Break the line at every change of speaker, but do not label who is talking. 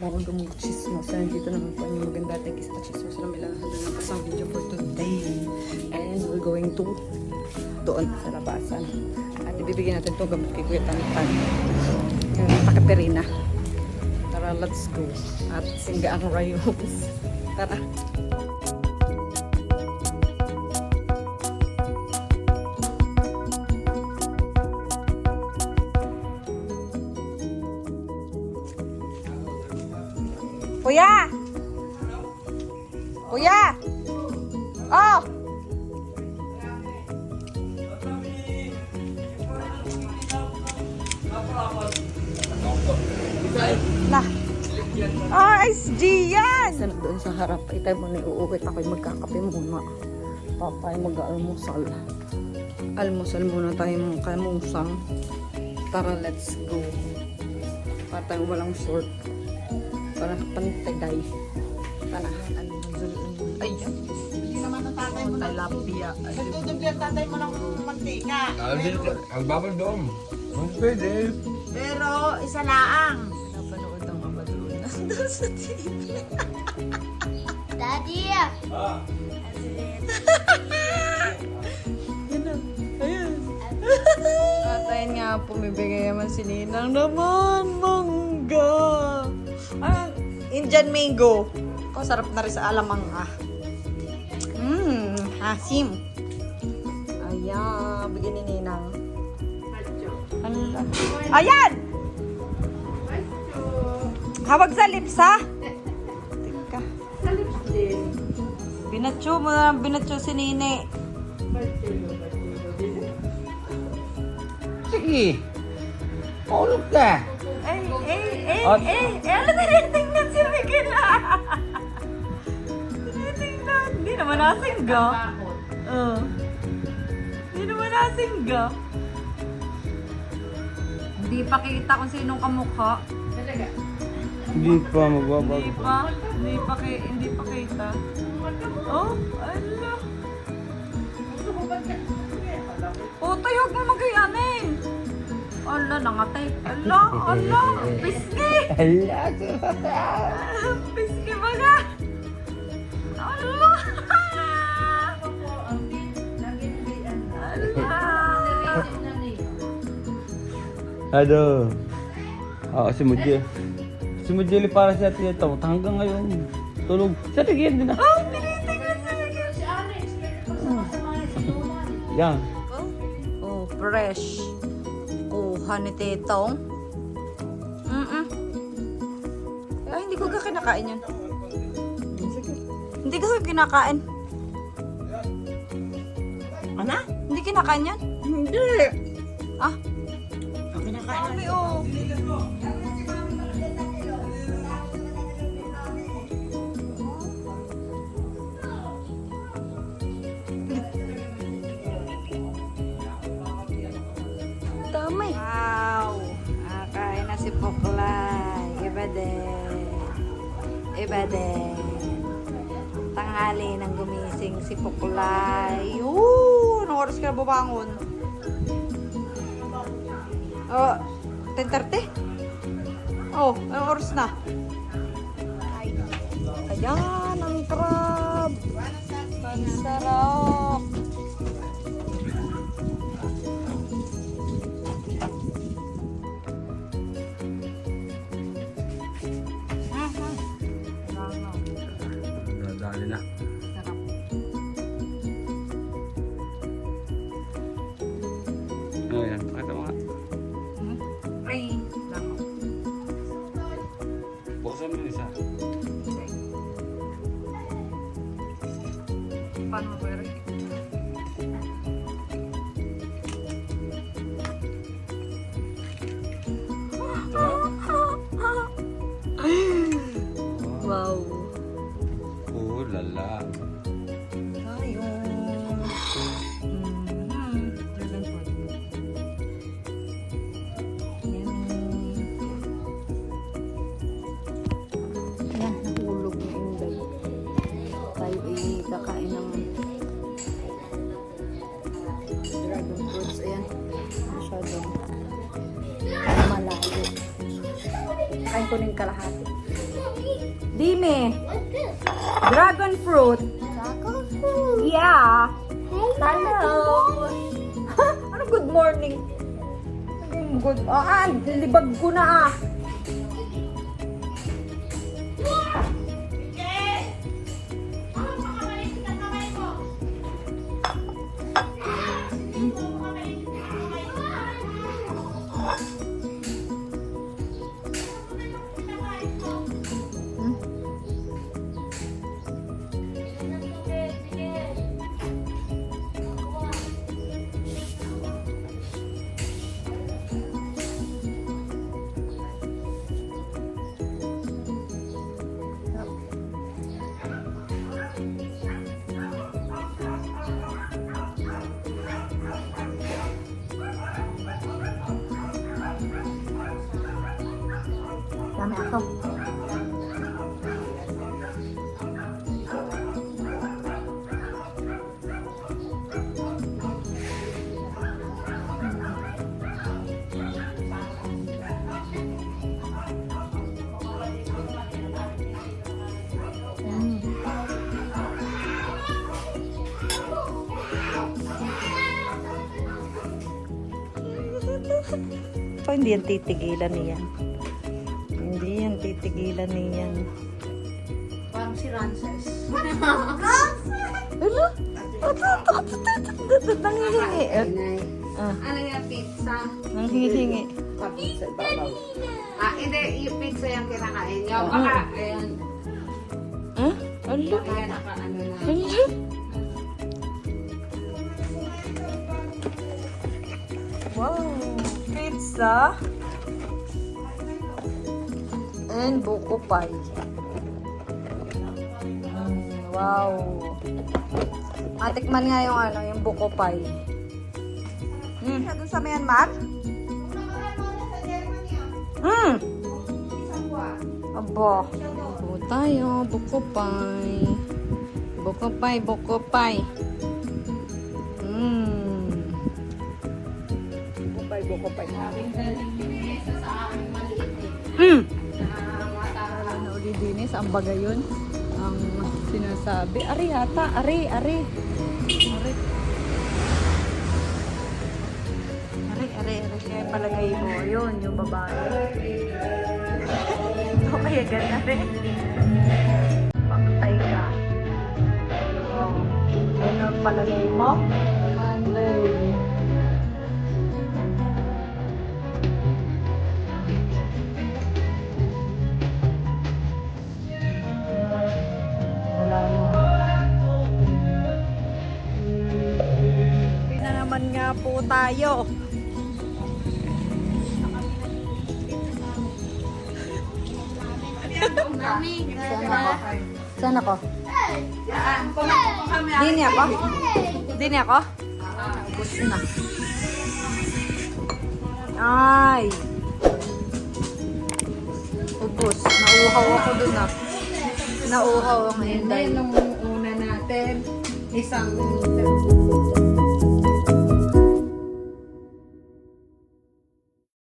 Magandang chismos. Nandito naman po yung maganda ating isa chismos na milahan na pa sa video for today. And we're going to doon sa labasan. At ibibigyan natin itong gamot kay Kuya Tantan. Yung pakaperina. Tara, let's go. At singga ang rayos. Tara. Kuya! Kuya! Oh! Lah! Ah, SG yan! Sana doon sa harap. Itay mo na uuwit ako'y magkakape muna. Papay mag-almusal. Almusal muna tayo mga kamusang. Tara, let's go. Para tayong walang short. Para pantay. Panahan. Ay,
Hindi naman ang tatay mo ng
tilapia.
Nagtutubli ang tatay mo ng mantika.
Ang babal doon. Ang pwede.
Pero isa laang.
Napanood ang mama doon. Nandun sa TV.
Daddy!
Yan na. Ayan. At ayun nga, pumibigay naman si Ninang naman. Mangga. Ah, Indian mango. Oh, sarap na rin sa alamang hasim. Ayan, bigyan ni Ninang. Ano? Ayan! Hawag sa lips, ha? Teka.
Sa lips din.
Binatso mo na, binatso si Nini.
Sige. Maulog ka.
Ano tinitingnan si Miguel? Tinitingnan. Hindi naman nasingga. Hindi naman nasingga. Hindi pa kita kung sinong kamukha.
Talaga.
Hindi pa magbabago.
Hindi pa kita. Oh, ala. Oh, tayo, huwag mo magayanin. Ala, nangatay. Ala. Piski. Piski ba ka? Ala.
Ano? Si Mujel. Si Mujel para siya tiyataw. Hanggang ngayon. Tulog. Siya tigyan din na.
Oh, tinitingnan si Miguel.
Si Alex, pagsama-sama sa inuman.
Yan.
Oh, fresh. Kuha ni Tetong. Ay, hindi ko ka kinakain yun. Hindi ko ka kinakain.
Ano?
Hindi kinakain yan?
Hindi.
Ah,
Ang kinakain
kami oh. Dami. Wow. Kain na si Poklay. Iba din. Tanghali nang gumising si Poklay. Anong oras ka na bumangon? 10:30? Oh, anong oras na? Ayan, ang crab. Ang sarap.
Nadali na.
Sarap.
Ayan. Pakita mo nga.
Ay, nako.
Buksan mo yung isa.
Paano mo ba rin? Wow.
Lala.
Ayun. Dragon fruit. Yummy. Yan, nahulog na Inday. Tayo ay kakain ng dragon fruits. Ayan. Masyadong malayo. Kain ko ng kalahati. Dime. Dragon fruit. Yeah. Hello. Ano good morning? Good. Libag ko na ah. Dami ako. So, hindi yan titigilan niyan. Hindi yan titigilan niyan.
Parang si Rances.
Ano? Nanghihingi.
Ano yung pizza?
Nanghihingi.
Hindi, yung pizza yung kinakain niyo. Baka, ayan.
Huh? Ano?
Kaya naka-ano na.
Ano? Wow! Pizza. And buko pie. Wow! Matikman nga yung ano, yung buko pie. Doon sa Myanmar? Abo. Buko tayo, buko pie. Buko pie, buko pie. Buko pie. Na uli dinis, ang bagay yun. Ang sinasabi. Ari yata, ari. Ari. Kaya palagay mo, yun, yung babae. Ito kaya ganda rin. Paktay ka. Oh. Ano palagay mo? Monday. Wala mo. Pina naman nga po tayo. Saan ako? Dini ako? Dini ako? Ubus na. Ay! Ubus. Nauuhaw ako dun ah. Nauuhaw ako ngayon.
Nung una natin, isang